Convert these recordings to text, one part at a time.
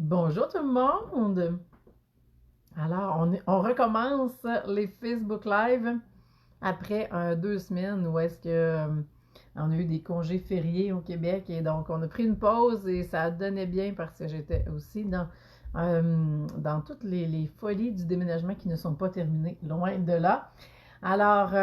Bonjour tout le monde! Alors, on recommence les Facebook Live après 2 semaines où est-ce que on a eu des congés fériés au Québec et donc on a pris une pause et ça donnait bien parce que j'étais aussi dans toutes les folies du déménagement qui ne sont pas terminées, loin de là. Alors,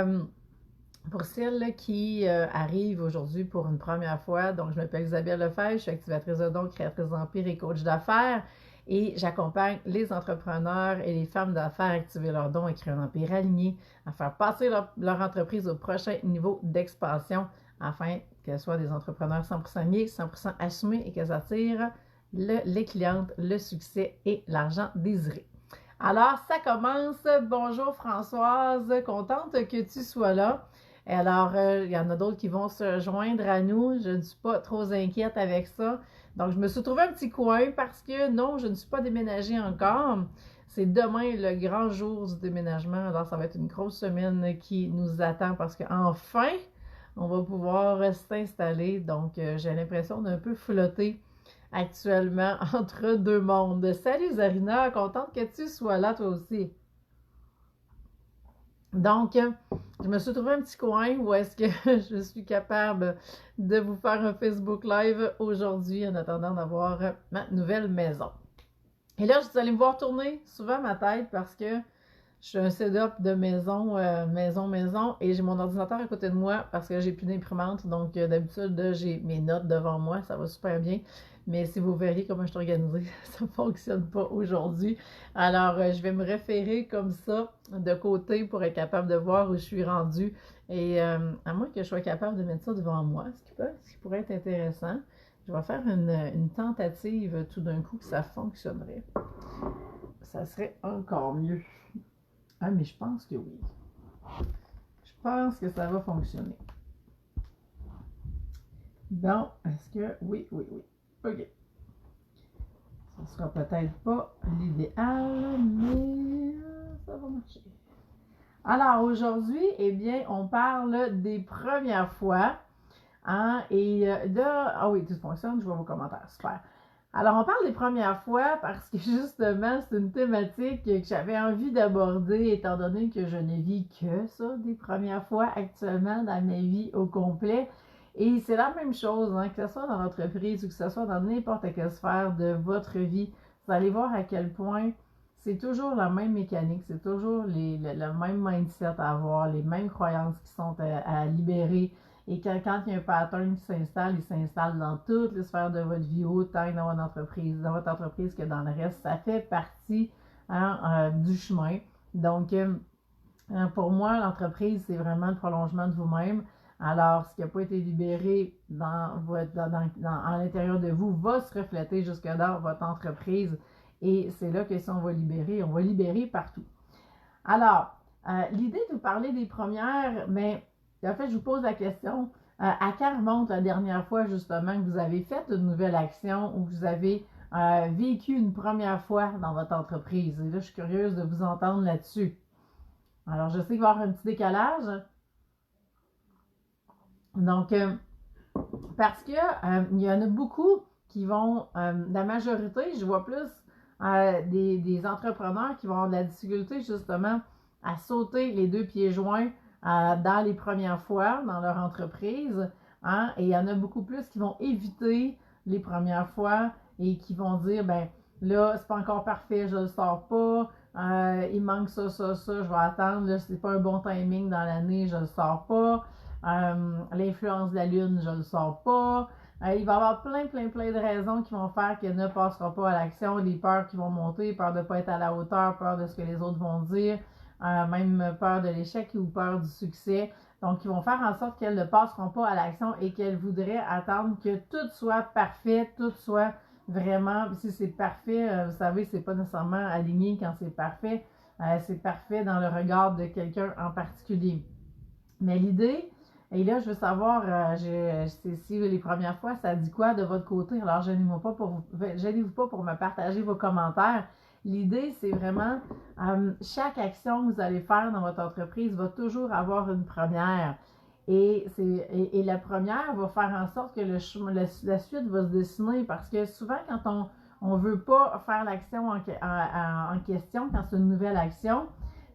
pour celles qui arrivent aujourd'hui pour une première fois, donc je m'appelle Isabelle Lefebvre, je suis activatrice de dons, créatrice d'empire et coach d'affaires et j'accompagne les entrepreneurs et les femmes d'affaires à activer leurs dons et créer un empire aligné, à faire passer leur entreprise au prochain niveau d'expansion afin qu'elles soient des entrepreneurs 100% liés, 100% assumés et qu'elles attirent les clientes, le succès et l'argent désiré. Alors, ça commence. Bonjour Françoise, contente que tu sois là. Alors, il y en a d'autres qui vont se joindre à nous. Je ne suis pas trop inquiète avec ça. Donc, je me suis trouvé un petit coin parce que non, je ne suis pas déménagée encore. C'est demain le grand jour du déménagement. Alors, ça va être une grosse semaine qui nous attend parce qu'enfin, on va pouvoir s'installer. Donc, j'ai l'impression d'un peu flotter actuellement entre deux mondes. Salut Zarina, contente que tu sois là toi aussi. Donc, je me suis trouvé un petit coin où est-ce que je suis capable de vous faire un Facebook Live aujourd'hui en attendant d'avoir ma nouvelle maison. Et là, vous allez me voir tourner souvent ma tête parce que je suis un setup de maison, et j'ai mon ordinateur à côté de moi parce que j'ai plus d'imprimante. Donc, d'habitude, j'ai mes notes devant moi, ça va super bien. Mais si vous verriez comment je suis organisée, ça ne fonctionne pas aujourd'hui. Alors, je vais me référer comme ça de côté pour être capable de voir où je suis rendue. Et à moins que je sois capable de mettre ça devant moi, ce qui pourrait être intéressant, je vais faire une tentative tout d'un coup que ça fonctionnerait. Ça serait encore mieux. Ah, mais je pense que oui. Je pense que ça va fonctionner. Bon, est-ce que... Oui, oui, oui. OK. Ça sera peut-être pas l'idéal, mais ça va marcher. Alors, aujourd'hui, eh bien, on parle des premières fois. Hein, et Ah oui, tout fonctionne, je vois vos commentaires. Super. Alors, on parle des premières fois parce que justement, c'est une thématique que j'avais envie d'aborder étant donné que je ne vis que ça, des premières fois actuellement dans ma vie au complet. Et c'est la même chose, hein, que ce soit dans l'entreprise ou que ce soit dans n'importe quelle sphère de votre vie. Vous allez voir à quel point c'est toujours la même mécanique, c'est toujours le même mindset à avoir, les mêmes croyances qui sont à libérer. Et quand il y a un pattern qui s'installe, il s'installe dans toutes les sphères de votre vie, autant dans votre entreprise que dans le reste. Ça fait partie du chemin. Donc, pour moi, l'entreprise, c'est vraiment le prolongement de vous-même. Alors, ce qui n'a pas été libéré à l'intérieur de vous va se refléter jusque dans votre entreprise. Et c'est là que si on va libérer partout. Alors, l'idée de vous parler des premières, mais en fait, je vous pose la question, à quand remonte la dernière fois justement que vous avez fait une nouvelle action ou que vous avez vécu une première fois dans votre entreprise? Et là, je suis curieuse de vous entendre là-dessus. Alors, je sais qu'il va y avoir un petit décalage. Donc, parce que il y en a beaucoup qui vont, la majorité, je vois plus des entrepreneurs qui vont avoir de la difficulté justement à sauter les deux pieds joints dans les premières fois dans leur entreprise. Hein, et il y en a beaucoup plus qui vont éviter les premières fois et qui vont dire, ben là, c'est pas encore parfait, je le sors pas. Il manque ça, je vais attendre. Là, c'est pas un bon timing dans l'année, je le sors pas. L'influence de la lune, je le sors pas. Il va y avoir plein de raisons qui vont faire qu'elle ne passera pas à l'action, des peurs qui vont monter, peur de ne pas être à la hauteur, peur de ce que les autres vont dire, même peur de l'échec ou peur du succès. Donc, ils vont faire en sorte qu'elles ne passeront pas à l'action et qu'elles voudraient attendre que tout soit parfait, tout soit vraiment, si c'est parfait, vous savez, c'est pas nécessairement aligné quand c'est parfait dans le regard de quelqu'un en particulier. Mais l'idée, et là, je veux savoir, si les premières fois, ça dit quoi de votre côté? Alors, gênez-vous pas pour me partager vos commentaires. L'idée, c'est vraiment, chaque action que vous allez faire dans votre entreprise va toujours avoir une première. Et la première va faire en sorte que la suite va se dessiner parce que souvent, quand on ne veut pas faire l'action en question quand c'est une nouvelle action,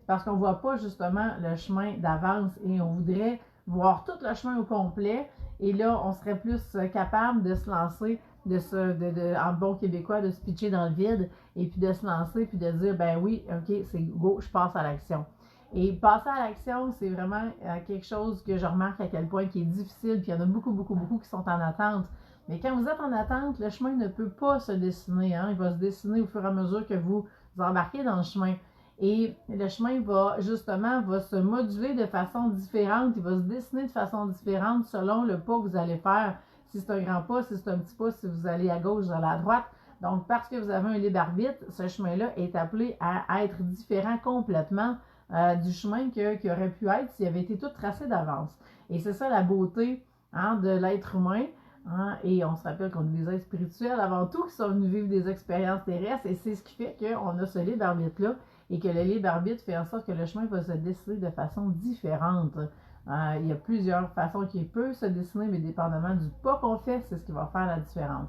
parce qu'on ne voit pas justement le chemin d'avance et on voudrait voir tout le chemin au complet. Et là, on serait plus capable de se lancer, en bon québécois, de se pitcher dans le vide et puis de se lancer puis de dire, ben oui, ok, c'est go, je passe à l'action. Et passer à l'action, c'est vraiment quelque chose que je remarque à quel point qui est difficile, puis il y en a beaucoup, beaucoup, beaucoup qui sont en attente. Mais quand vous êtes en attente, le chemin ne peut pas se dessiner. Hein? Il va se dessiner au fur et à mesure que vous embarquez dans le chemin. Et le chemin va se moduler de façon différente, il va se dessiner de façon différente selon le pas que vous allez faire. Si c'est un grand pas, si c'est un petit pas, si vous allez à gauche, vous allez à droite. Donc, parce que vous avez un libre arbitre, ce chemin-là est appelé à être différent complètement du chemin qui aurait pu être s'il avait été tout tracé d'avance. Et c'est ça la beauté de l'être humain. Hein? Et on se rappelle qu'on est des êtres spirituels avant tout qui sont venus vivre des expériences terrestres et c'est ce qui fait qu'on a ce libre arbitre-là et que le libre arbitre fait en sorte que le chemin va se dessiner de façon différente. Il y a plusieurs façons qu'il peut se dessiner, mais dépendamment du pas qu'on fait, c'est ce qui va faire la différence.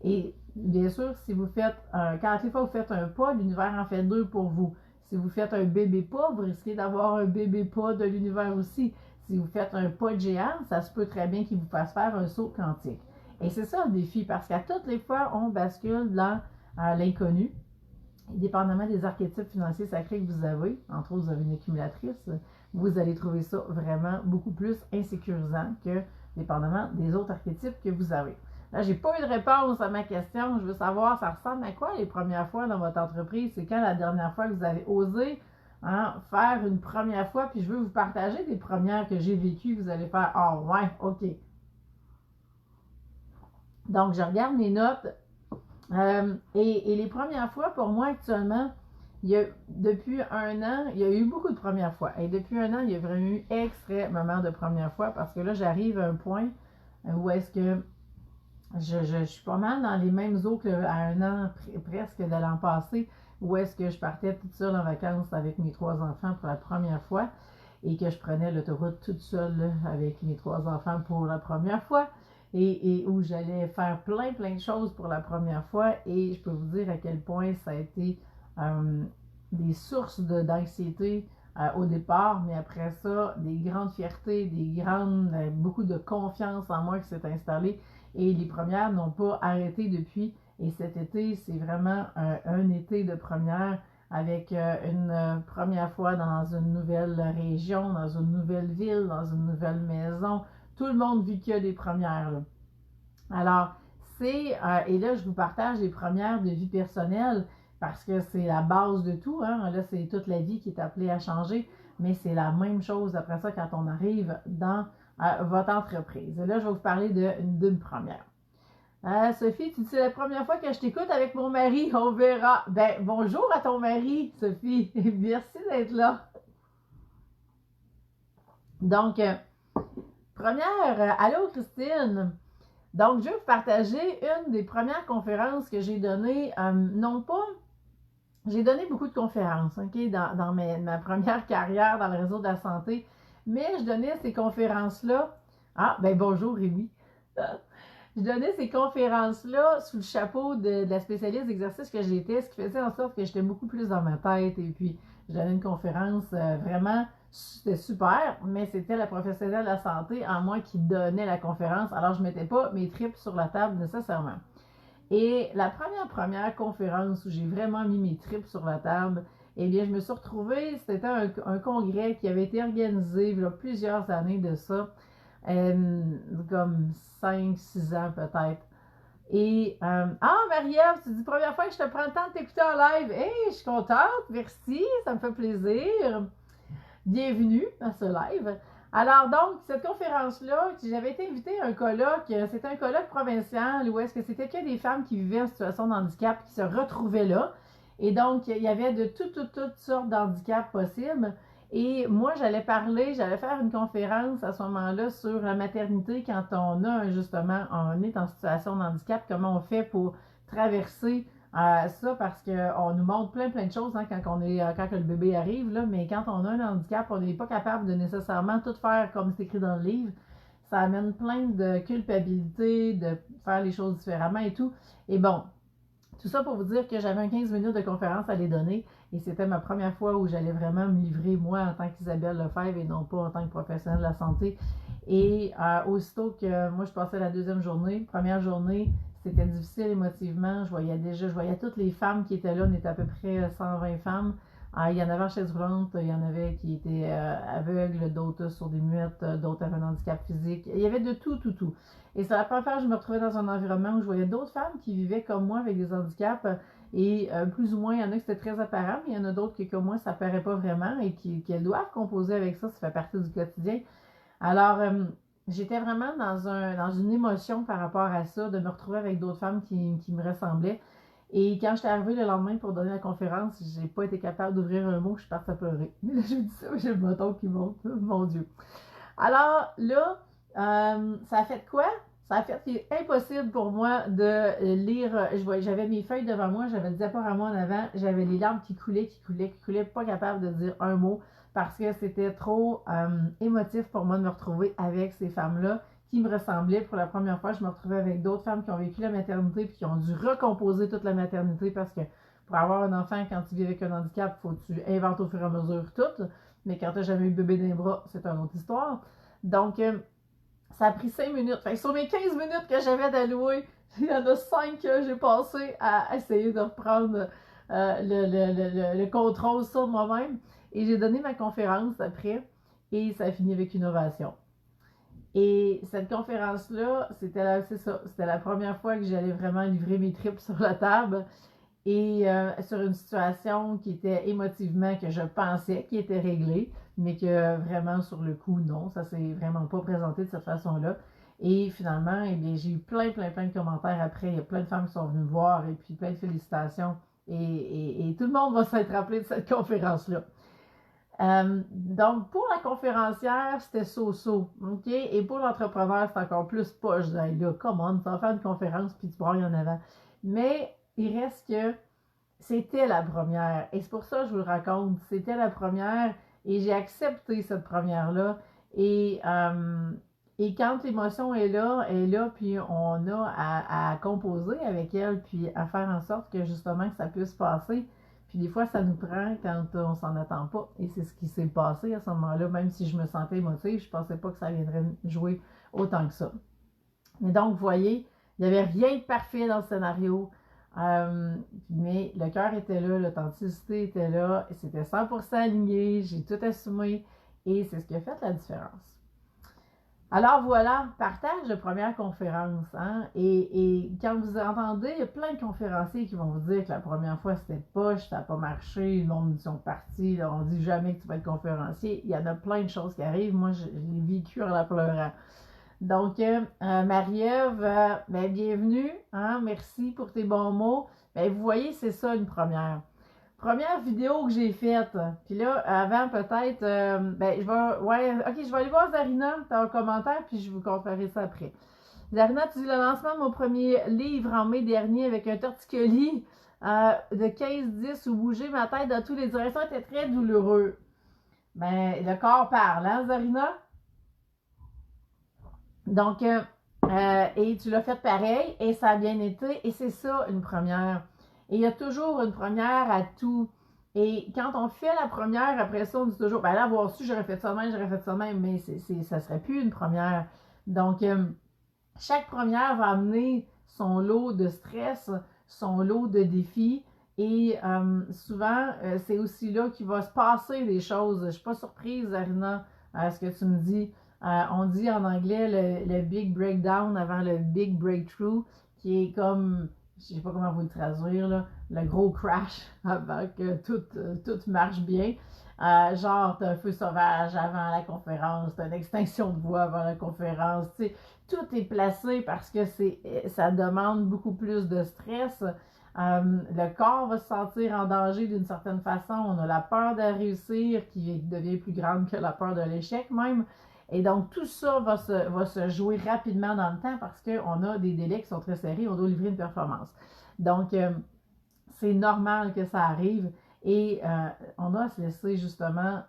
Et bien sûr, si vous faites, quand les fois vous faites un pas, l'univers en fait deux pour vous. Si vous faites un bébé pas, vous risquez d'avoir un bébé pas de l'univers aussi. Si vous faites un pas de géant, ça se peut très bien qu'il vous fasse faire un saut quantique. Et c'est ça le défi, parce qu'à toutes les fois, on bascule dans l'inconnu. Dépendamment des archétypes financiers sacrés que vous avez, entre autres, vous avez une accumulatrice, vous allez trouver ça vraiment beaucoup plus insécurisant que dépendamment des autres archétypes que vous avez. Là, j'ai pas eu de réponse à ma question. Je veux savoir, ça ressemble à quoi les premières fois dans votre entreprise? C'est quand la dernière fois que vous avez osé faire une première fois? Puis je veux vous partager des premières que j'ai vécues. Vous allez faire, ah ouais, ok. Donc, je regarde mes notes. Et les premières fois, pour moi, actuellement, depuis un an, il y a eu beaucoup de premières fois. Et depuis un an, il y a vraiment eu extrêmement de premières fois parce que là, j'arrive à un point où est-ce que je suis pas mal dans les mêmes eaux qu'à un an presque de l'an passé, où est-ce que je partais toute seule en vacances avec mes 3 enfants pour la première fois et que je prenais l'autoroute toute seule avec mes 3 enfants pour la première fois. Et où j'allais faire plein de choses pour la première fois et je peux vous dire à quel point ça a été des sources d'anxiété au départ, mais après ça, des grandes fiertés, beaucoup de confiance en moi qui s'est installée et les premières n'ont pas arrêté depuis et cet été, c'est vraiment un été de première avec une première fois dans une nouvelle région, dans une nouvelle ville, dans une nouvelle maison. Tout le monde vit qu'il y a des premières. Là. Alors, et là, je vous partage les premières de vie personnelle parce que c'est la base de tout. Hein? Là, c'est toute la vie qui est appelée à changer, mais c'est la même chose après ça quand on arrive dans votre entreprise. Et là, je vais vous parler d'une première. Sophie, tu dis c'est la première fois que je t'écoute avec mon mari. On verra. Ben, bonjour à ton mari, Sophie. Merci d'être là. Donc, première, allô Christine. Donc, je vais vous partager une des premières conférences que j'ai données. J'ai donné beaucoup de conférences, ok, dans ma première carrière dans le réseau de la santé, mais je donnais ces conférences-là. Ah, ben bonjour Rémi. Je donnais ces conférences-là sous le chapeau de la spécialiste d'exercice que j'étais, ce qui faisait en sorte que j'étais beaucoup plus dans ma tête et puis je donnais une conférence vraiment. C'était super, mais c'était la professionnelle de la santé en moi qui donnait la conférence. Alors, je ne mettais pas mes tripes sur la table nécessairement. Et la première conférence où j'ai vraiment mis mes tripes sur la table, eh bien, je me suis retrouvée, c'était un congrès qui avait été organisé il y a plusieurs années de ça, comme 5-6 ans peut-être. Et, Marie-Ève, tu dis première fois que je te prends le temps de t'écouter en live. Hey, je suis contente, merci, ça me fait plaisir. Bienvenue à ce live. Alors donc, cette conférence-là, j'avais été invitée à un colloque, c'était un colloque provincial où est-ce que c'était que des femmes qui vivaient en situation de handicap qui se retrouvaient là. Et donc, il y avait de toutes sortes d'handicaps possibles. Et moi, j'allais faire une conférence à ce moment-là sur la maternité quand on est en situation de handicap, comment on fait pour traverser ça parce qu'on nous montre plein de choses quand le bébé arrive, là, mais quand on a un handicap, on n'est pas capable de nécessairement tout faire comme c'est écrit dans le livre. Ça amène plein de culpabilité, de faire les choses différemment et tout. Et bon, Tout ça pour vous dire que j'avais un 15 minutes de conférence à les donner et c'était ma première fois où j'allais vraiment me livrer, moi, en tant qu'Isabelle Lefebvre et non pas en tant que professionnelle de la santé. Et aussitôt que moi, je passais la deuxième journée, première journée, c'était difficile émotivement. Je voyais toutes les femmes qui étaient là, on était à peu près 120 femmes. Il y en avait en chaise roulante, il y en avait qui étaient aveugles, d'autres sur des muettes, d'autres avaient un handicap physique. Il y avait de tout, tout, tout. Et c'est la première fois que je me retrouvais dans un environnement où je voyais d'autres femmes qui vivaient comme moi avec des handicaps. Et plus ou moins, il y en a qui c'était très apparent, mais il y en a d'autres qui, comme moi, ça ne paraît pas vraiment et qu'elles doivent composer avec ça, ça fait partie du quotidien. Alors, j'étais vraiment dans une émotion par rapport à ça, de me retrouver avec d'autres femmes qui me ressemblaient. Et quand j'étais arrivée le lendemain pour donner la conférence, j'ai pas été capable d'ouvrir un mot, je suis partie à pleurer. Mais là, je vous dis ça, j'ai le menton qui monte, mon Dieu. Alors là, ça a fait quoi? Ça a fait qu'il est impossible pour moi de lire. J'avais mes feuilles devant moi, j'avais le diaporama en avant, j'avais les larmes qui coulaient, pas capable de dire un mot parce que c'était trop émotif pour moi de me retrouver avec ces femmes-là qui me ressemblaient. Pour la première fois, je me retrouvais avec d'autres femmes qui ont vécu la maternité puis qui ont dû recomposer toute la maternité parce que pour avoir un enfant, quand tu vis avec un handicap, il faut que tu inventes au fur et à mesure tout. Mais quand tu n'as jamais eu bébé dans les bras, c'est une autre histoire. Donc, ça a pris 5 minutes. Fait que sur mes 15 minutes que j'avais d'allouer, il y en a 5 que j'ai passé à essayer de reprendre le contrôle sur moi-même. Et j'ai donné ma conférence après et ça a fini avec une ovation. Et cette conférence-là, c'était la première fois que j'allais vraiment livrer mes tripes sur la table et sur une situation qui était émotivement, que je pensais qui était réglée, mais que vraiment sur le coup, non, ça s'est vraiment pas présenté de cette façon-là. Et finalement, eh bien, j'ai eu plein de commentaires après. Il y a plein de femmes qui sont venues me voir et puis plein de félicitations. Et tout le monde va s'être rappelé de cette conférence-là. Donc, pour la conférencière, c'était so-so, OK? Et pour l'entrepreneur, c'est encore plus poche. Je disais, là, come on, tu vas faire une conférence puis tu brailles en avant. Mais il reste que c'était la première. Et c'est pour ça que je vous le raconte. C'était la première et j'ai accepté cette première-là. Et quand l'émotion est là, puis on a à composer avec elle, puis à faire en sorte que justement que ça puisse passer. Puis des fois, ça nous prend quand on s'en attend pas. Et c'est ce qui s'est passé à ce moment-là. Même si je me sentais émotive, je pensais pas que ça viendrait jouer autant que ça. Mais donc, vous voyez, il n'y avait rien de parfait dans le scénario. Mais le cœur était là, l'authenticité était là, c'était 100% aligné, j'ai tout assumé et c'est ce qui a fait la différence. Alors voilà, partage de première conférence. Hein? Et quand vous entendez, il y a plein de conférenciers qui vont vous dire que la première fois c'était poche, ça n'a pas marché, le monde sont partis, là, on dit jamais que tu vas être conférencier. Il y en a plein de choses qui arrivent. Moi, je l'ai vécu en la pleurant. Donc, Marie-Ève, bienvenue. Hein? Merci pour tes bons mots. Vous voyez, c'est ça une première. Première vidéo que j'ai faite. Puis là, avant peut-être, je vais aller voir Zarina, t'as un commentaire, puis je vous conférerai ça après. Zarina, tu dis le lancement de mon premier livre en mai dernier avec un torticolis de 15-10 où bouger ma tête dans toutes les directions était très douloureux. Le corps parle, hein, Zarina? Donc, et tu l'as fait pareil, et ça a bien été, et c'est ça une première. Et il y a toujours une première à tout. Et quand on fait la première, après ça, on dit toujours, là, avoir su, j'aurais fait ça de même, mais ça serait plus une première. Donc, chaque première va amener son lot de stress, son lot de défis, et souvent, c'est aussi là qu'il va se passer des choses. Je ne suis pas surprise, Arina, à ce que tu me dis. On dit en anglais le big breakdown avant le big breakthrough, qui est comme, je sais pas comment vous le traduire, là, le gros crash avant que tout marche bien. Genre, t'as un feu sauvage avant la conférence, t'as une extinction de voix avant la conférence, tu sais, tout est placé parce que ça demande beaucoup plus de stress. Le corps va se sentir en danger d'une certaine façon. On a la peur de réussir qui devient plus grande que la peur de l'échec même. Et donc, tout ça va se jouer rapidement dans le temps parce qu'on a des délais qui sont très serrés, on doit livrer une performance. Donc, c'est normal que ça arrive et on doit se laisser justement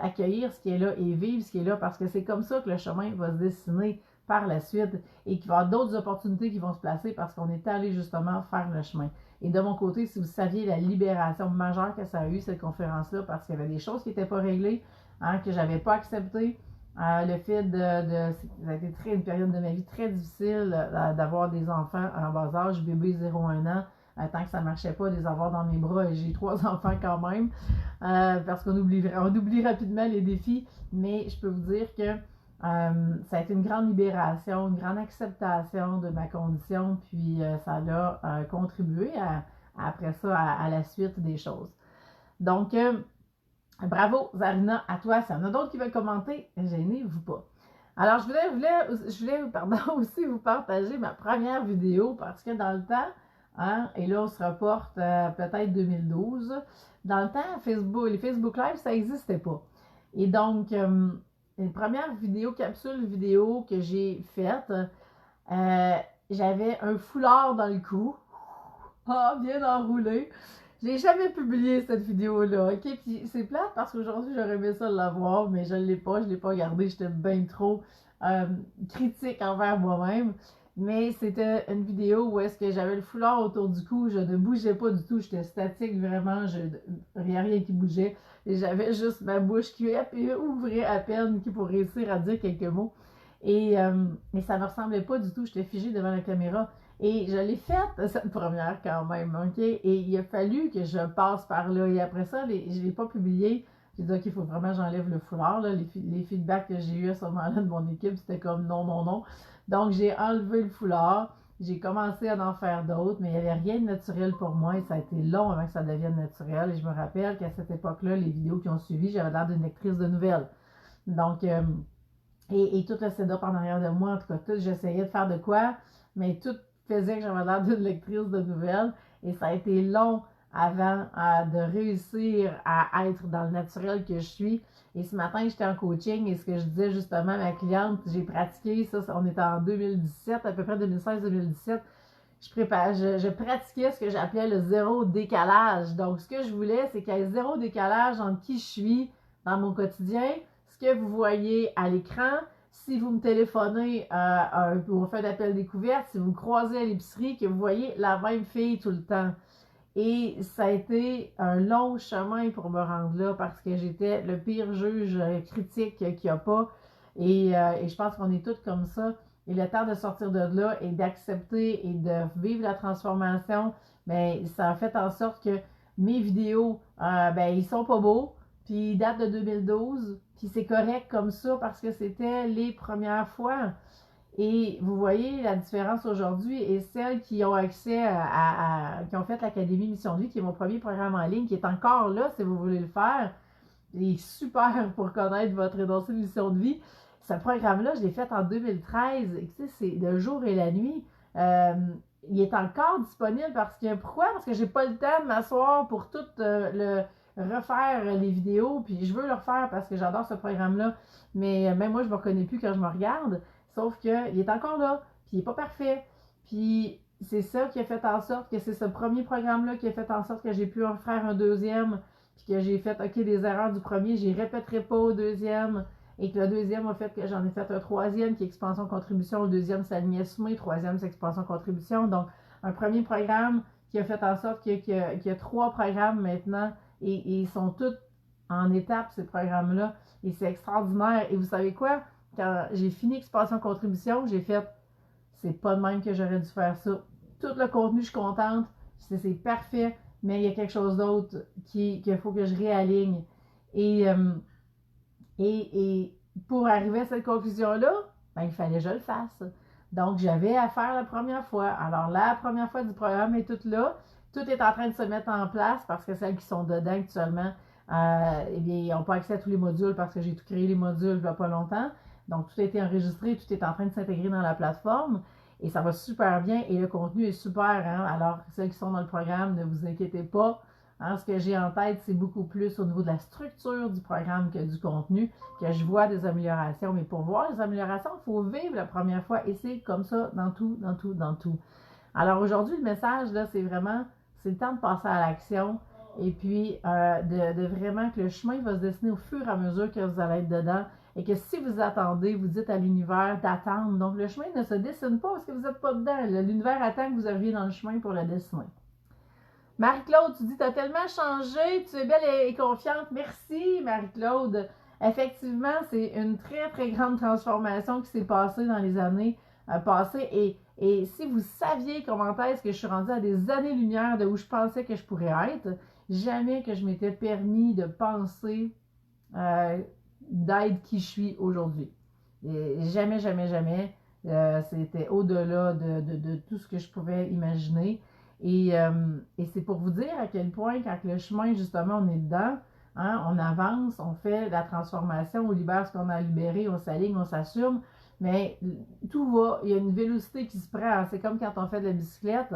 accueillir ce qui est là et vivre ce qui est là parce que c'est comme ça que le chemin va se dessiner par la suite et qu'il va y avoir d'autres opportunités qui vont se placer parce qu'on est allé justement faire le chemin. Et de mon côté, si vous saviez la libération majeure que ça a eu, cette conférence-là, parce qu'il y avait des choses qui n'étaient pas réglées, hein, que je n'avais pas acceptées, le fait ça a été une période de ma vie très difficile d'avoir des enfants en bas âge, bébé 0-1 ans, tant que ça ne marchait pas, de les avoir dans mes bras, et j'ai 3 enfants quand même, parce qu'on oublie rapidement les défis, mais je peux vous dire que ça a été une grande libération, une grande acceptation de ma condition, puis ça a contribué après ça à la suite des choses. Donc, bravo Zarina, à toi. S'il y en a d'autres qui veulent commenter, gênez-vous pas. Alors, je voulais aussi vous partager ma première vidéo parce que dans le temps, hein, et là on se reporte peut-être 2012, dans le temps, les Facebook Live, ça n'existait pas. Et donc, une première capsule vidéo que j'ai faite, j'avais un foulard dans le cou, bien enroulé. J'ai jamais publié cette vidéo-là, ok? Puis c'est plate parce qu'aujourd'hui, j'aurais aimé ça l'avoir, mais je l'ai pas gardé, j'étais bien trop critique envers moi-même. Mais c'était une vidéo où est-ce que j'avais le foulard autour du cou, je ne bougeais pas du tout, j'étais statique vraiment, il n'y a rien qui bougeait. Et j'avais juste ma bouche qui ouvrait à peine pour réussir à dire quelques mots. Et ça ne me ressemblait pas du tout, j'étais figée devant la caméra. Et je l'ai faite, cette première quand même, ok? Et il a fallu que je passe par là. Et après ça, je ne l'ai pas publié. J'ai dit, ok, il faut vraiment que j'enlève le foulard. Là. Les feedbacks que j'ai eu à ce moment-là de mon équipe, c'était comme non, non, non. Donc, j'ai enlevé le foulard. J'ai commencé à en faire d'autres, mais il n'y avait rien de naturel pour moi. Et ça a été long avant que ça devienne naturel. Et je me rappelle qu'à cette époque-là, les vidéos qui ont suivi, j'avais l'air d'une lectrice de nouvelles. Donc, et tout le setup en arrière de moi, en tout cas, j'essayais de faire de quoi, mais tout faisait que j'avais l'air d'une lectrice de nouvelles et ça a été long avant de réussir à être dans le naturel que je suis. Et ce matin, j'étais en coaching et ce que je disais justement à ma cliente, j'ai pratiqué, ça on était en 2017, à peu près 2016-2017, je pratiquais ce que j'appelais le zéro décalage. Donc, ce que je voulais, c'est qu'il y ait zéro décalage entre qui je suis dans mon quotidien, ce que vous voyez à l'écran. Si vous me téléphonez pour faire d'appel découverte, si vous me croisez à l'épicerie, que vous voyez la même fille tout le temps. Et ça a été un long chemin pour me rendre là parce que j'étais le pire juge critique qu'il n'y a pas. Et je pense qu'on est tous comme ça. Et le temps de sortir de là et d'accepter et de vivre la transformation, ben, ça a fait en sorte que mes vidéos, ils sont pas beaux, puis ils datent de 2012, puis c'est correct comme ça parce que c'était les premières fois. Et vous voyez la différence aujourd'hui et celles qui ont accès qui ont fait l'Académie Mission de vie, qui est mon premier programme en ligne, qui est encore là si vous voulez le faire. Il est super pour connaître votre énoncé de mission de vie. Ce programme-là, je l'ai fait en 2013. C'est le jour et la nuit. Il est encore disponible pourquoi? Parce que j'ai pas le temps de m'asseoir pour tout refaire les vidéos. Puis je veux le refaire parce que j'adore ce programme-là. Mais même moi, je me reconnais plus quand je me regarde. Sauf qu'il est encore là. Puis il n'est pas parfait. Puis c'est ça qui a fait en sorte que c'est ce premier programme-là qui a fait en sorte que j'ai pu en faire un deuxième. Puis que j'ai fait, ok, les erreurs du premier, je les répéterai pas au deuxième. Et que le deuxième a fait que j'en ai fait un troisième qui est expansion-contribution. Le deuxième, c'est Agnès-Soumé. Le troisième, c'est expansion-contribution. Donc, un premier programme qui a fait en sorte qu'il y a 3 programmes maintenant. Et ils sont tous en étapes, ces programmes-là. Et c'est extraordinaire. Et vous savez quoi? Quand j'ai fini expansion-contribution, j'ai fait, c'est pas de même que j'aurais dû faire ça. Tout le contenu, je suis contente. C'est parfait. Mais il y a quelque chose d'autre qu'il faut que je réaligne. Et pour arriver à cette conclusion-là, il fallait que je le fasse. Donc, j'avais à faire la première fois. Alors, la première fois du programme est toute là. Tout est en train de se mettre en place parce que celles qui sont dedans actuellement, ils n'ont pas accès à tous les modules parce que j'ai tout créé les modules il n'y a pas longtemps. Donc, tout a été enregistré, tout est en train de s'intégrer dans la plateforme. Et ça va super bien et le contenu est super. Hein? Alors, celles qui sont dans le programme, ne vous inquiétez pas. Hein, ce que j'ai en tête, c'est beaucoup plus au niveau de la structure du programme que du contenu, que je vois des améliorations. Mais pour voir les améliorations, il faut vivre la première fois et c'est comme ça dans tout, dans tout, dans tout. Alors aujourd'hui, le message, là, c'est vraiment, c'est le temps de passer à l'action et puis de vraiment que le chemin va se dessiner au fur et à mesure que vous allez être dedans et que si vous attendez, vous dites à l'univers d'attendre. Donc, le chemin ne se dessine pas parce que vous n'êtes pas dedans. L'univers attend que vous arriviez dans le chemin pour le dessiner. Marie-Claude, tu dis, tu as tellement changé, tu es belle et confiante. Merci, Marie-Claude. Effectivement, c'est une très, très grande transformation qui s'est passée dans les années passées. Et si vous saviez comment est-ce que je suis rendue à des années-lumière de où je pensais que je pourrais être, jamais que je m'étais permis de penser d'être qui je suis aujourd'hui. Jamais, jamais, jamais. C'était au-delà de tout ce que je pouvais imaginer. Et c'est pour vous dire à quel point, quand le chemin, justement, on est dedans, hein, on avance, on fait la transformation, on libère ce qu'on a libéré, on s'aligne, on s'assume, mais tout va, il y a une vélocité qui se prend. C'est comme quand on fait de la bicyclette.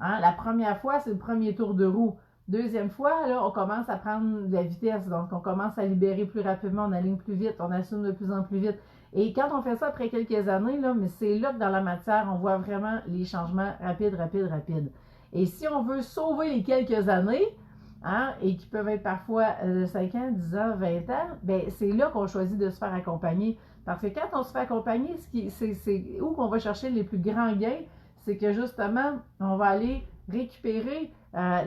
Hein, la première fois, c'est le premier tour de roue. Deuxième fois, là, on commence à prendre de la vitesse, donc on commence à libérer plus rapidement, on aligne plus vite, on assume de plus en plus vite. Et quand on fait ça après quelques années, là, mais c'est là que dans la matière, on voit vraiment les changements rapides, rapides, rapides. Et si on veut sauver les quelques années, hein, et qui peuvent être parfois 5 ans, 10 ans, 20 ans, ben c'est là qu'on choisit de se faire accompagner. Parce que quand on se fait accompagner, c'est où qu'on va chercher les plus grands gains, c'est que justement, on va aller récupérer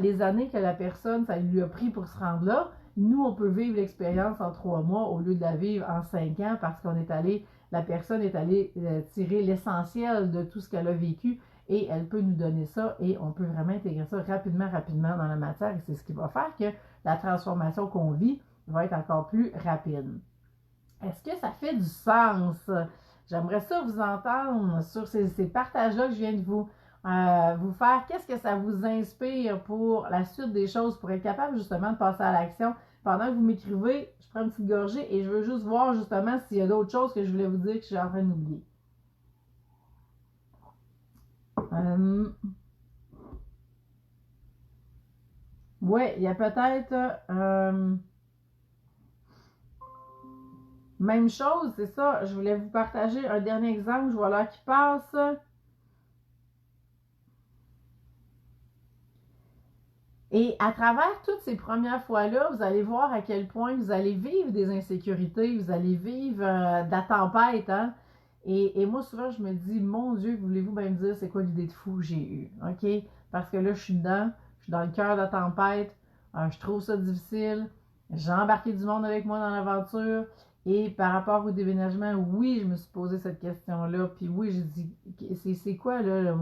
les années que la personne, ça lui a pris pour se rendre là. Nous, on peut vivre l'expérience en 3 mois au lieu de la vivre en 5 ans parce qu'on est allé, la personne est allée tirer l'essentiel de tout ce qu'elle a vécu et elle peut nous donner ça et on peut vraiment intégrer ça rapidement, rapidement dans la matière et c'est ce qui va faire que la transformation qu'on vit va être encore plus rapide. Est-ce que ça fait du sens? J'aimerais ça vous entendre sur ces partages-là que je viens de vous faire. Qu'est-ce que ça vous inspire pour la suite des choses, pour être capable justement de passer à l'action? Pendant que vous m'écrivez, je prends une petite gorgée et je veux juste voir justement s'il y a d'autres choses que je voulais vous dire que je suis en train d'oublier. Oui, il y a peut-être même chose, c'est ça. Je voulais vous partager un dernier exemple. Je vois l'heure qui passe. Et à travers toutes ces premières fois-là, vous allez voir à quel point vous allez vivre des insécurités, vous allez vivre de la tempête. Hein? Et moi, souvent, je me dis, mon Dieu, voulez-vous bien me dire c'est quoi l'idée de fou que j'ai eue? OK? Parce que là, je suis dedans, je suis dans le cœur de la tempête, je trouve ça difficile, j'ai embarqué du monde avec moi dans l'aventure. Et par rapport au déménagement, oui, je me suis posé cette question-là. Puis oui, j'ai dit, c'est quoi là,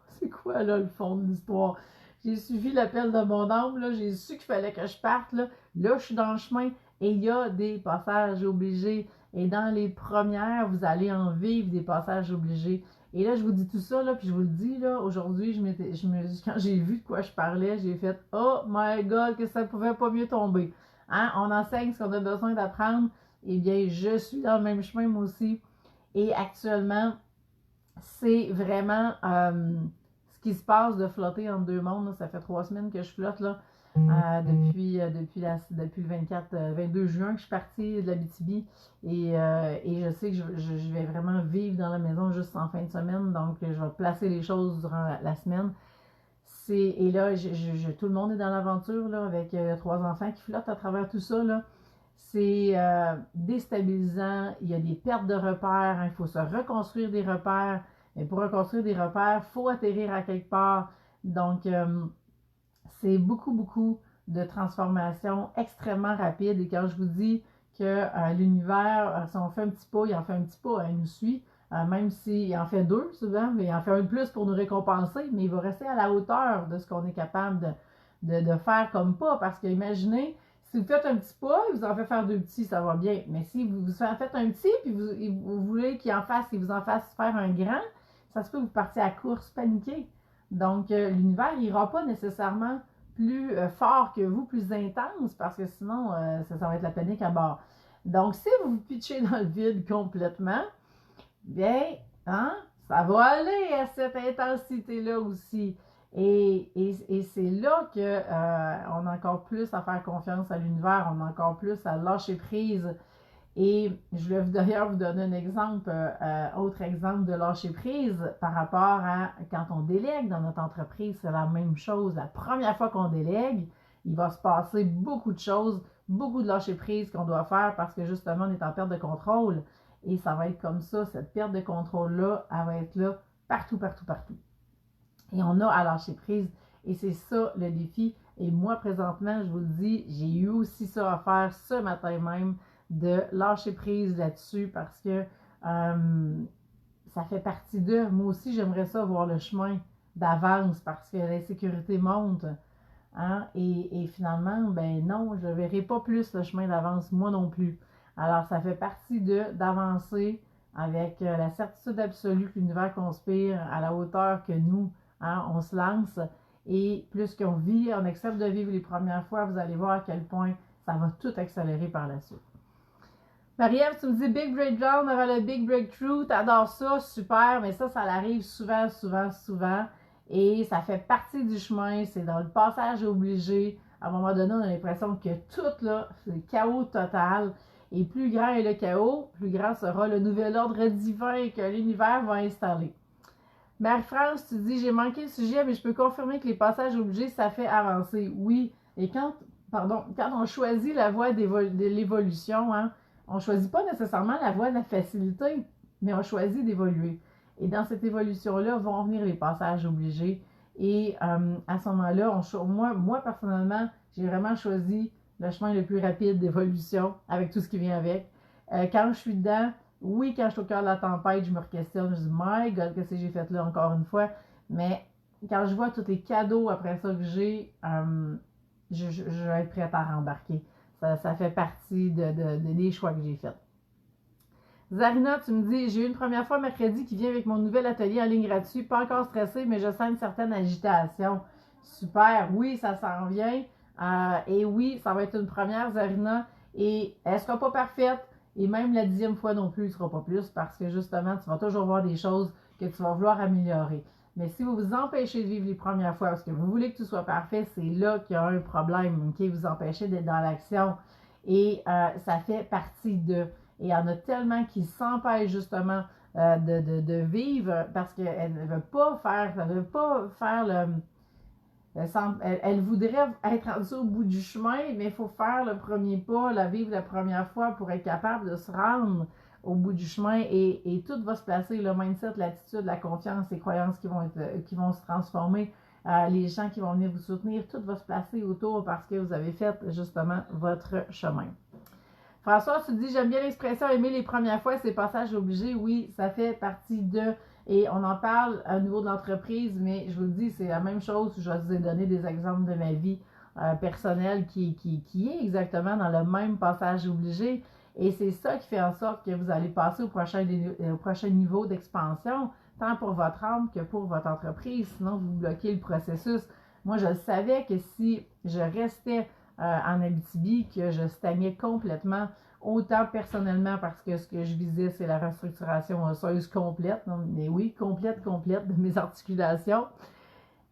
c'est quoi là le fond de l'histoire? J'ai suivi l'appel de mon âme, là, j'ai su qu'il fallait que je parte. Là, je suis dans le chemin et il y a des passages obligés. Et dans les premières, vous allez en vivre des passages obligés. Et là, je vous dis tout ça, là, puis je vous le dis, là, aujourd'hui, quand j'ai vu de quoi je parlais, j'ai fait « Oh my God, que ça pouvait pas mieux tomber! Hein? » On enseigne ce qu'on a besoin d'apprendre. Eh bien, je suis dans le même chemin, moi aussi. Et actuellement, c'est vraiment ce qui se passe de flotter entre deux mondes. Là. Ça fait 3 semaines que je flotte, là. Depuis le 22 juin que je suis partie de l'Abitibi et je sais que je vais vraiment vivre dans la maison juste en fin de semaine, donc je vais placer les choses durant la semaine. Et là, tout le monde est dans l'aventure là, avec 3 enfants qui flottent à travers tout ça. Là. C'est déstabilisant, il y a des pertes de repères, hein, il faut se reconstruire des repères, et pour reconstruire des repères, il faut atterrir à quelque part. Donc, c'est beaucoup, beaucoup de transformations extrêmement rapides. Et quand je vous dis que l'univers, si on fait un petit pas, il en fait un petit pas, il nous suit. Même s'il en fait 2 souvent, mais il en fait un de plus pour nous récompenser, mais il va rester à la hauteur de ce qu'on est capable de faire comme pas. Parce que imaginez, si vous faites un petit pas, il vous en fait faire 2 petits, ça va bien. Mais si vous en faites un petit, puis vous voulez qu'il vous en fasse faire un grand, ça se peut que vous partiez à la course paniquée. Donc, l'univers n'ira pas nécessairement plus fort que vous, plus intense, parce que sinon, ça va être la panique à bord. Donc, si vous vous pitchez dans le vide complètement, bien, hein, ça va aller à cette intensité-là aussi. Et c'est là qu'on a encore plus à faire confiance à l'univers, on a encore plus à lâcher prise. Et je vais d'ailleurs vous donner un exemple, autre exemple de lâcher prise par rapport à quand on délègue dans notre entreprise, c'est la même chose. La première fois qu'on délègue, il va se passer beaucoup de choses, beaucoup de lâcher-prise qu'on doit faire parce que justement, on est en perte de contrôle. Et ça va être comme ça, cette perte de contrôle-là, elle va être là partout, partout, partout. Et on a à lâcher prise. Et c'est ça le défi. Et moi, présentement, je vous le dis, j'ai eu aussi ça à faire ce matin même, de lâcher prise là-dessus parce que ça fait partie d'eux. Moi aussi, j'aimerais ça voir le chemin d'avance parce que l'insécurité monte. Hein? Et finalement, ben non, je ne verrai pas plus le chemin d'avance, moi non plus. Alors, ça fait partie d'avancer avec la certitude absolue que l'univers conspire à la hauteur que nous, hein, on se lance. Et plus qu'on vit, on accepte de vivre les premières fois, vous allez voir à quel point ça va tout accélérer par la suite. Marie-Ève, tu me dis Big Breakdown aura le Big Breakthrough, t'adores ça, super, mais ça arrive souvent, souvent, souvent. Et ça fait partie du chemin, c'est dans le passage obligé. À un moment donné, on a l'impression que tout, là, c'est le chaos total. Et plus grand est le chaos, plus grand sera le nouvel ordre divin que l'univers va installer. Marie-France, tu dis, j'ai manqué le sujet, mais je peux confirmer que les passages obligés, ça fait avancer. Oui, et quand on choisit la voie de l'évolution, hein, on ne choisit pas nécessairement la voie de la facilité, mais on choisit d'évoluer. Et dans cette évolution-là vont venir les passages obligés. Et à ce moment-là, moi, personnellement, j'ai vraiment choisi le chemin le plus rapide d'évolution avec tout ce qui vient avec. Quand je suis dedans, oui, quand je suis au cœur de la tempête, je me re-questionne, je dis « My God, qu'est-ce que j'ai fait là encore une fois? » Mais quand je vois tous les cadeaux après ça que j'ai, je vais être prête à rembarquer. Ça fait partie des choix que j'ai faits. Zarina, tu me dis, j'ai eu une première fois mercredi qui vient avec mon nouvel atelier en ligne gratuit. Pas encore stressée, mais je sens une certaine agitation. Super, oui, ça s'en vient. Et oui, ça va être une première, Zarina. Et elle ne sera pas parfaite. Et même la 10e fois non plus, il ne sera pas plus parce que justement, tu vas toujours voir des choses que tu vas vouloir améliorer. Mais si vous vous empêchez de vivre les premières fois parce que vous voulez que tout soit parfait, c'est là qu'il y a un problème, ok? Vous empêchez d'être dans l'action. Et ça fait partie de... Et il y en a tellement qui s'empêchent justement de vivre parce qu'elles ne veulent pas faire le... Elle voudrait être rendue au bout du chemin, mais il faut faire le premier pas, la vivre la première fois pour être capable de se rendre au bout du chemin et tout va se placer, le mindset, l'attitude, la confiance, les croyances qui vont se transformer, les gens qui vont venir vous soutenir, tout va se placer autour parce que vous avez fait justement votre chemin. François, tu dis, j'aime bien l'expression aimer les premières fois, c'est passages obligés. Oui, ça fait partie de... Et on en parle au niveau de l'entreprise, mais je vous le dis, c'est la même chose. Je vous ai donné des exemples de ma vie personnelle qui est exactement dans le même passage obligé. Et c'est ça qui fait en sorte que vous allez passer au prochain niveau d'expansion, tant pour votre âme que pour votre entreprise. Sinon, vous bloquez le processus. Moi, je savais que si je restais en Abitibi, que je stagnais complètement, autant personnellement parce que ce que je visais, c'est la restructuration osseuse complète, mais oui, complète de mes articulations.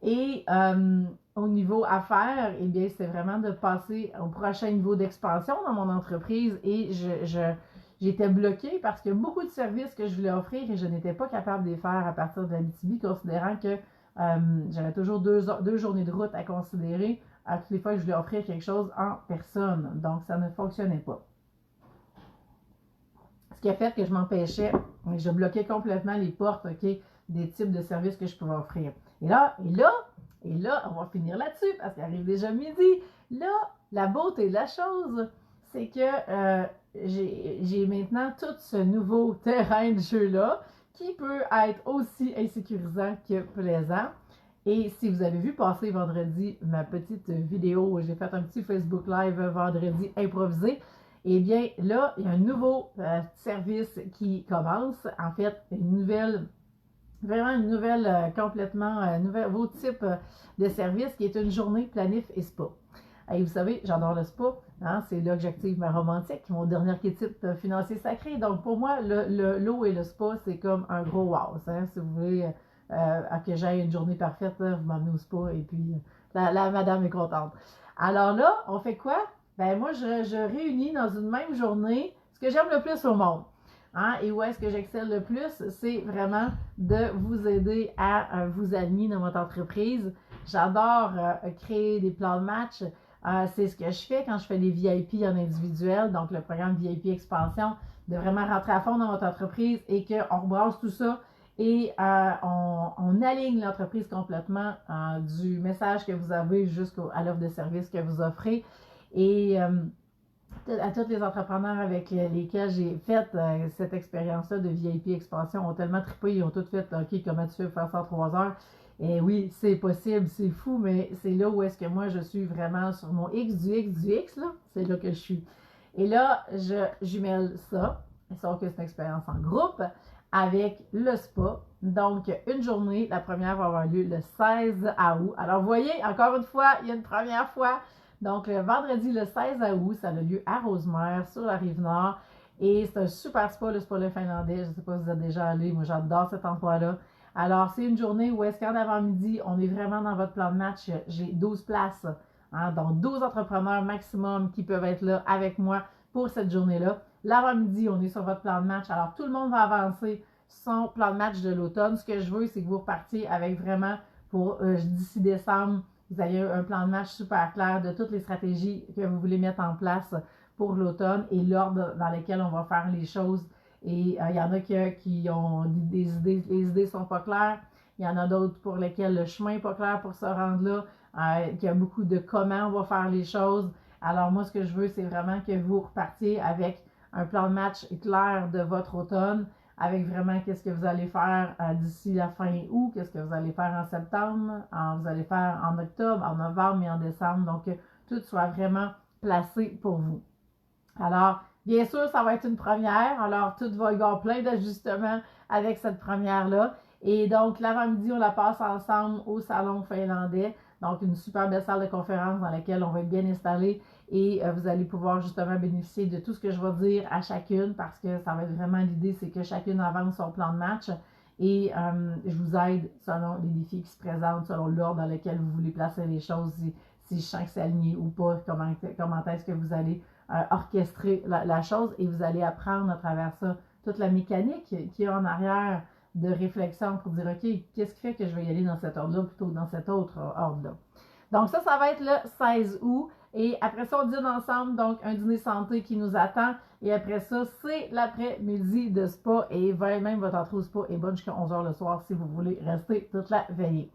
Et au niveau affaires, eh bien, c'est vraiment de passer au prochain niveau d'expansion dans mon entreprise et j'étais bloquée parce que beaucoup de services que je voulais offrir et je n'étais pas capable de les faire à partir de l'Abitibi, considérant que j'avais toujours deux journées de route à considérer à toutes les fois que je voulais offrir quelque chose en personne. Donc, ça ne fonctionnait pas. Ce qui a fait que je m'empêchais, je bloquais complètement les portes, ok, des types de services que je pouvais offrir. Et là, on va finir là-dessus parce qu'il arrive déjà midi. Là, la beauté de la chose, c'est que j'ai maintenant tout ce nouveau terrain de jeu-là qui peut être aussi insécurisant que plaisant. Et si vous avez vu passer vendredi ma petite vidéo où j'ai fait un petit Facebook Live vendredi improvisé, eh bien là, il y a un nouveau service qui commence. En fait, vraiment une nouvelle, complètement nouveau type de service qui est une journée planif et spa. Et vous savez, j'adore le spa. Hein, c'est là que j'active ma romantique, mon dernier archétype financier sacré. Donc pour moi, l'eau et le spa, c'est comme un gros wow. Hein, si vous voulez... que j'aille une journée parfaite, là, vous m'emmenez au spa et puis la madame est contente. Alors là, on fait quoi? Ben moi, je réunis dans une même journée ce que j'aime le plus au monde. Hein? Et où est-ce que j'excelle le plus? C'est vraiment de vous aider à vous aligner dans votre entreprise. J'adore créer des plans de match. C'est ce que je fais quand je fais des VIP en individuel, donc le programme VIP Expansion, de vraiment rentrer à fond dans votre entreprise et qu'on rebrasse tout ça et on aligne l'entreprise complètement du message que vous avez jusqu'à l'offre de service que vous offrez. Et à tous les entrepreneurs avec lesquels j'ai fait cette expérience-là de VIP Expansion ont tellement trippé, ils ont tout fait, OK, comment tu fais pour faire ça en 3 heures? Et oui, c'est possible, c'est fou, mais c'est là où est-ce que moi je suis vraiment sur mon X du X du X, là, c'est là que je suis. Et là, je jumelle ça, sauf que c'est une expérience en groupe, avec le spa. Donc, une journée, la première va avoir lieu le 16 août. Alors, vous voyez, encore une fois, il y a une première fois. Donc, le vendredi, le 16 août, ça a lieu à Rosemère, sur la Rive-Nord. Et c'est un super spa, le spa Le Finlandais. Je ne sais pas si vous êtes déjà allé. Moi, j'adore cet endroit-là. Alors, c'est une journée où est-ce qu'en avant-midi, on est vraiment dans votre plan de match. J'ai 12 places, donc 12 entrepreneurs maximum qui peuvent être là avec moi pour cette journée-là. L'avant-midi, on est sur votre plan de match. Alors, tout le monde va avancer son plan de match de l'automne. Ce que je veux, c'est que vous repartiez avec vraiment, pour d'ici décembre, vous ayez un plan de match super clair de toutes les stratégies que vous voulez mettre en place pour l'automne et l'ordre dans lequel on va faire les choses. Et il y en a qui ont des idées, les idées ne sont pas claires. Il y en a d'autres pour lesquels le chemin n'est pas clair pour se rendre là. Il y a beaucoup de comment on va faire les choses. Alors moi, ce que je veux, c'est vraiment que vous repartiez avec un plan de match clair de votre automne, avec vraiment qu'est-ce que vous allez faire d'ici la fin août, qu'est-ce que vous allez faire en septembre, vous allez faire en octobre, en novembre et en décembre. Donc, que tout soit vraiment placé pour vous. Alors, bien sûr, ça va être une première. Alors, tout va y avoir plein d'ajustements avec cette première-là. Et donc, l'avant-midi, on la passe ensemble au salon finlandais. Donc, une super belle salle de conférence dans laquelle on va être bien installé et vous allez pouvoir justement bénéficier de tout ce que je vais dire à chacune parce que ça va être vraiment l'idée, c'est que chacune avance son plan de match et je vous aide selon les défis qui se présentent, selon l'ordre dans lequel vous voulez placer les choses, si je sens que c'est aligné ou pas, comment est-ce que vous allez orchestrer la chose et vous allez apprendre à travers ça toute la mécanique qu'il y a en arrière de réflexion pour dire, OK, qu'est-ce qui fait que je vais y aller dans cet ordre-là plutôt que dans cet autre ordre-là. Donc ça va être le 16 août. Et après ça, on dîne ensemble, donc un dîner santé qui nous attend. Et après ça, c'est l'après-midi de spa et même votre entrée au spa est bonne jusqu'à 11h le soir si vous voulez rester toute la veillée.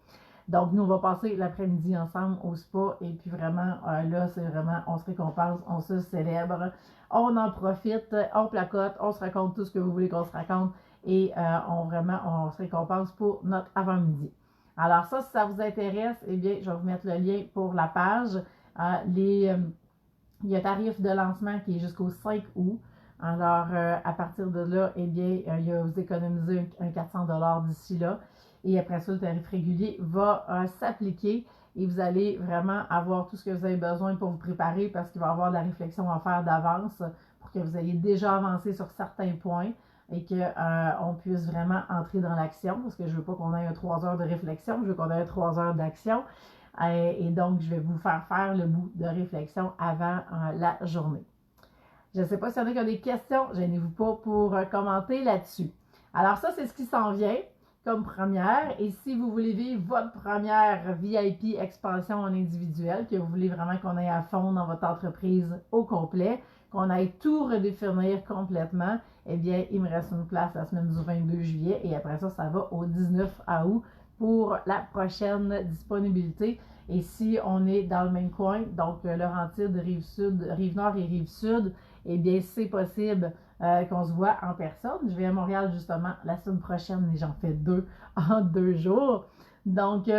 Donc, nous, on va passer l'après-midi ensemble au spa et puis vraiment, là, c'est vraiment, on se récompense, on se célèbre, on en profite, on placote, on se raconte tout ce que vous voulez qu'on se raconte et on se récompense pour notre avant-midi. Alors ça, si ça vous intéresse, eh bien, je vais vous mettre le lien pour la page. Il y a un tarif de lancement qui est jusqu'au 5 août. Alors, à partir de là, eh bien, vous économisez un 400$ d'ici là. Et après ça, le tarif régulier va s'appliquer et vous allez vraiment avoir tout ce que vous avez besoin pour vous préparer parce qu'il va y avoir de la réflexion à faire d'avance pour que vous ayez déjà avancé sur certains points et qu'on puisse vraiment entrer dans l'action parce que je ne veux pas qu'on ait 3 heures de réflexion, je veux qu'on ait 3 heures d'action. Et donc, je vais vous faire le bout de réflexion avant la journée. Je ne sais pas s'il y en a qui ont des questions, gênez-vous pas pour commenter là-dessus. Alors ça, c'est ce qui s'en vient comme première. Et si vous voulez vivre votre première VIP expansion en individuel, que vous voulez vraiment qu'on aille à fond dans votre entreprise au complet, qu'on aille tout redéfinir complètement, eh bien, il me reste une place la semaine du 22 juillet et après ça, ça va au 19 août pour la prochaine disponibilité. Et si on est dans le même coin, donc Laurentides, Rive-Sud, Rive-Nord et Rive-Sud, eh bien, c'est possible qu'on se voit en personne. Je vais à Montréal justement la semaine prochaine et j'en fais 2 en 2 jours. Donc,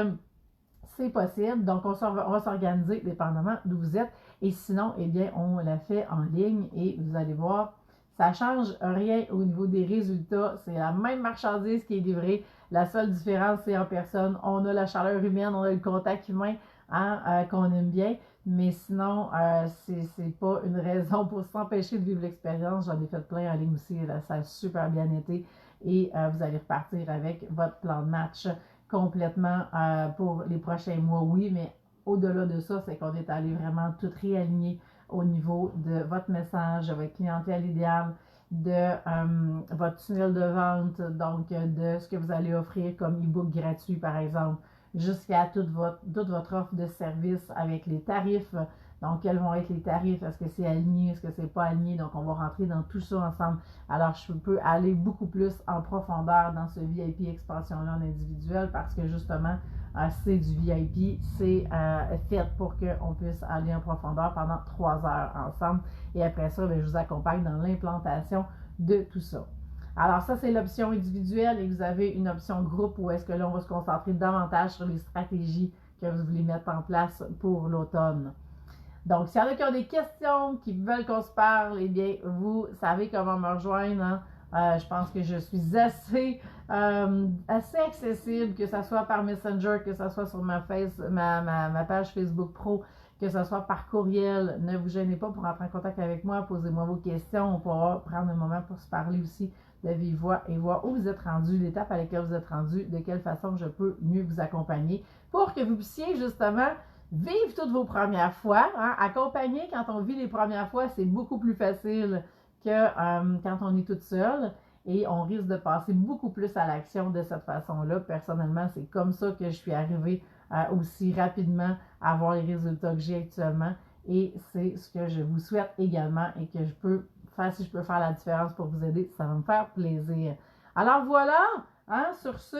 c'est possible. Donc, on va s'organiser dépendamment d'où vous êtes. Et sinon, eh bien, on la fait en ligne et vous allez voir, ça ne change rien au niveau des résultats. C'est la même marchandise qui est livrée. La seule différence, c'est en personne. On a la chaleur humaine, on a le contact humain qu'on aime bien. Mais sinon, c'est pas une raison pour s'empêcher de vivre l'expérience. J'en ai fait plein en ligne aussi. Là, ça a super bien été. Et vous allez repartir avec votre plan de match complètement pour les prochains mois. Oui, mais au-delà de ça, c'est qu'on est allé vraiment tout réaligner au niveau de votre message, de votre clientèle idéale, de votre tunnel de vente, donc de ce que vous allez offrir comme e-book gratuit, par exemple, jusqu'à toute votre offre de service avec les tarifs. Donc, quels vont être les tarifs? Est-ce que c'est aligné? Est-ce que c'est pas aligné? Donc, on va rentrer dans tout ça ensemble. Alors, je peux aller beaucoup plus en profondeur dans ce VIP expansion-là en individuel parce que justement, c'est du VIP. C'est fait pour qu'on puisse aller en profondeur pendant 3 heures ensemble. Et après ça, bien, je vous accompagne dans l'implantation de tout ça. Alors, ça, c'est l'option individuelle et vous avez une option groupe où est-ce que là, on va se concentrer davantage sur les stratégies que vous voulez mettre en place pour l'automne. Donc, s'il y en a qui ont des questions, qui veulent qu'on se parle, eh bien, vous savez comment me rejoindre. Hein? Je pense que je suis assez accessible, que ce soit par Messenger, que ce soit sur ma page Facebook Pro, que ce soit par courriel. Ne vous gênez pas pour entrer en contact avec moi, posez-moi vos questions. On pourra prendre un moment pour se parler aussi de vive voix et voir où vous êtes rendu, l'étape à laquelle vous êtes rendu, de quelle façon je peux mieux vous accompagner pour que vous puissiez justement vivre toutes vos premières fois. Hein? Accompagner quand on vit les premières fois, c'est beaucoup plus facile que quand on est toute seule et on risque de passer beaucoup plus à l'action de cette façon-là. Personnellement, c'est comme ça que je suis arrivée aussi rapidement à avoir les résultats que j'ai actuellement et c'est ce que je vous souhaite également et que je peux faire, si je peux faire la différence pour vous aider, ça va me faire plaisir. Alors voilà, hein, sur ce,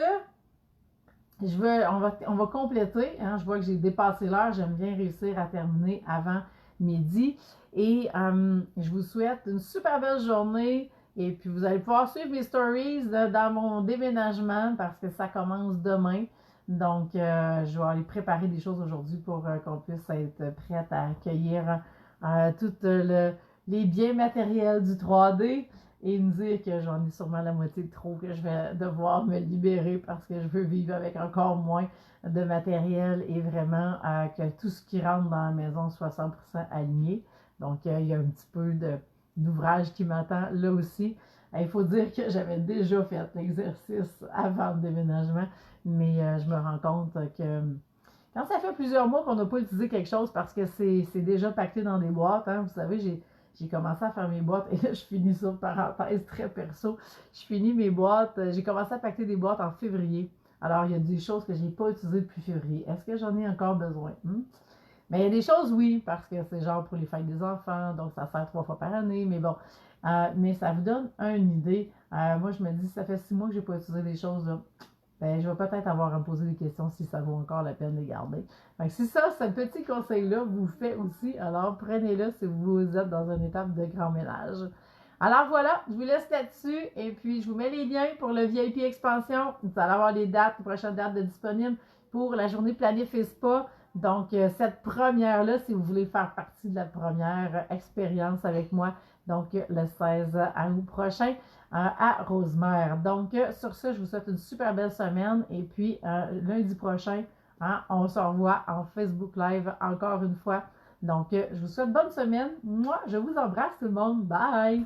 on va compléter. Hein, je vois que j'ai dépassé l'heure. J'aime bien réussir à terminer avant midi. Et je vous souhaite une super belle journée. Et puis, vous allez pouvoir suivre mes stories dans mon déménagement parce que ça commence demain. Donc, je vais aller préparer des choses aujourd'hui pour qu'on puisse être prête à accueillir tous les biens matériels du 3D. Et me dire que j'en ai sûrement la moitié de trop, que je vais devoir me libérer parce que je veux vivre avec encore moins de matériel et vraiment que tout ce qui rentre dans la maison soit 100% aligné. Donc, il y a un petit peu d'ouvrage qui m'attend là aussi. Il faut dire que j'avais déjà fait l'exercice avant le déménagement, mais je me rends compte que quand ça fait plusieurs mois qu'on n'a pas utilisé quelque chose parce que c'est déjà pacté dans des boîtes, hein, vous savez, j'ai commencé à faire mes boîtes et là, je finis ça, parenthèse très perso. Je finis mes boîtes, j'ai commencé à pacter des boîtes en février. Alors, il y a des choses que je n'ai pas utilisées depuis février. Est-ce que j'en ai encore besoin? Mais il y a des choses, oui, parce que c'est genre pour les fêtes des enfants, donc ça sert 3 fois par année, mais bon. Mais ça vous donne une idée. Moi, je me dis, ça fait 6 mois que je n'ai pas utilisé des choses, là. Ben, je vais peut-être avoir à me poser des questions si ça vaut encore la peine de les garder. Donc, si ça, ce petit conseil-là vous fait aussi, alors prenez-le si vous êtes dans une étape de grand ménage. Alors voilà, je vous laisse là-dessus et puis je vous mets les liens pour le VIP Expansion. Vous allez avoir les prochaines dates de disponibles pour la journée Planif et Spa. Donc, cette première-là, si vous voulez faire partie de la première expérience avec moi, donc le 16 août prochain à Rosemère. Donc, sur ce, je vous souhaite une super belle semaine et puis lundi prochain, hein, on se revoit en Facebook Live encore une fois. Donc, je vous souhaite bonne semaine. Moi, je vous embrasse tout le monde. Bye!